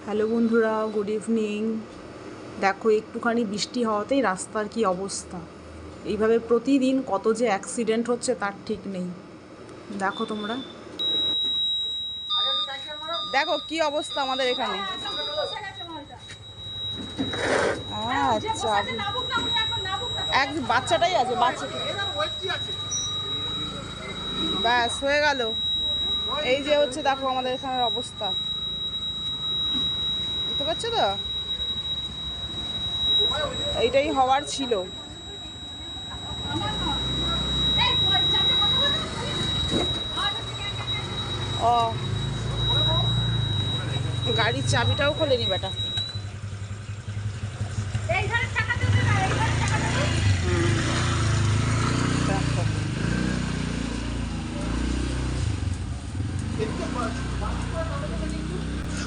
Hello বন্ধুরা, good evening. দেখো একটুখানি বৃষ্টি হওয়াতেই রাস্তার কি অবস্থা। এইভাবে প্রতিদিন কত যে অ্যাক্সিডেন্ট হচ্ছে তার ঠিক নেই। দেখো তোমরা, দেখো কি অবস্থা আমাদের এখানে। আচ্ছা, এক বাচ্চাটাই আছে, বাচ্চাটা ব্যাস হয়ে গেল। এই যে হচ্ছে দেখো আমাদের এখানের অবস্থা, বুঝতে পারছো তো? এইটাই হওয়ার ছিল। ও, গাড়ির চাবিটাও খোলেনি বেটা।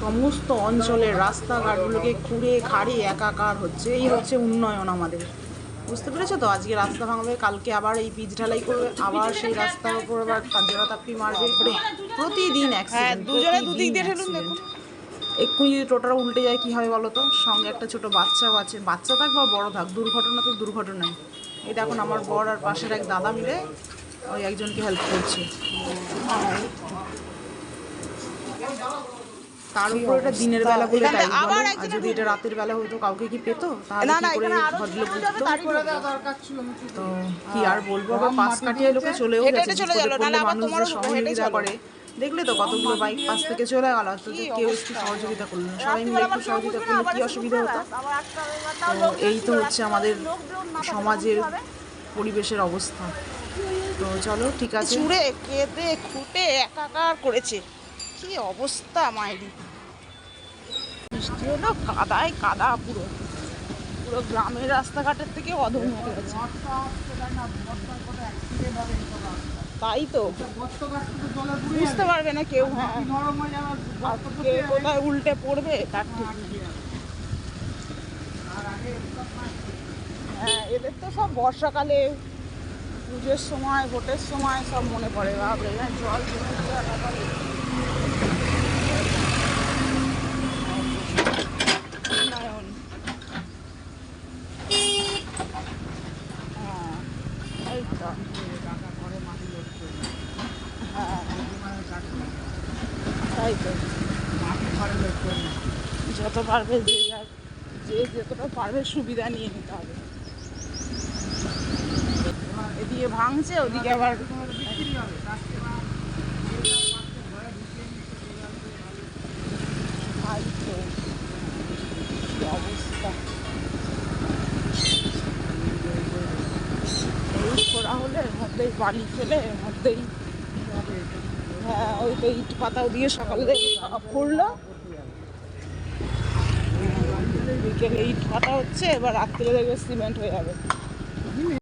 সমস্ত অঞ্চলের রাস্তাঘাটগুলোকে খুঁড়ে খাড়ে একাকার হচ্ছে। এই হচ্ছে উন্নয়ন আমাদের, বুঝতে পেরেছো তো? আজকে রাস্তা ভাঙবে, কালকে আবার এই পিচ ঢালাই করবে, আবার সেই রাস্তার উপর আবার জোড়াতাপ্পি মারবে। প্রতিদিন অ্যাক্সিডেন্ট, দুজনে দুদিক দিয়ে ঠেলুন। দেখুন এক্ষুনি যদি টোটোটা উল্টে যায় কী হবে বলো তো? সঙ্গে একটা ছোট বাচ্চাও আছে, বাচ্চা থাক বা বড় থাক, দুর্ঘটনা তো দুর্ঘটনাই। এই দেখুন আমার বর আর পাশের এক দাদা মিলে ওই একজনকে হেল্প করছে। তার উপর এটা দিনের বেলা বলে তাই বলো, আর যদি এটা রাতের বেলা হতো কাউকে কি পেতো? তাহলে কি করে ভদ্র বুঝতো? তো কি আর বলবো, আবার পাশ কাটিয়ে লোকে চলেও গেছে, মানুষদের সহযোগিতা করে। দেখলে তো কতগুলো বাইক পাশ থেকে চলে গেল, তো কেউ একটু সহযোগিতা করলো না। সবাই মিলে একটু সহযোগিতা করলে কি অসুবিধা হতো? তো এই তো হচ্ছে আমাদের সমাজের পরিবেশের অবস্থা। তো চলো ঠিক আছে, চুড়ে কেঁদে খুঁটে একাকার করেছে, কি অবস্থা মায়েরই। বৃষ্টি হলো, কাদায় কাদা, পুরো পুরো গ্রামের রাস্তাঘাটের থেকে অধম হয়ে গেছে। তাই তো বুঝতে পারবে না কেউ। হ্যাঁ, কোথায় উল্টে পড়বে তার ঠিক নেই। হ্যাঁ, এদের তো সব বর্ষাকালে, পুজোর সময়, ভোটের সময় সব মনে পড়ে। বাবরে, জল তাই তো, যত পারবে যে যতটা পারবে সুবিধা নিয়ে নিতে হবে। এদিকে ভাঙছে, ওদিকে আবার অবস্থা। এই খোঁড়া হলে এর মধ্যেই বালি ফেলে, এর মধ্যেই হ্যাঁ ওই তো ইট পাতাও দিয়ে সকালে পড়লো, বিকেলে ইট পাতা হচ্ছে, এবার রাত্রে দেখবে সিমেন্ট হয়ে যাবে।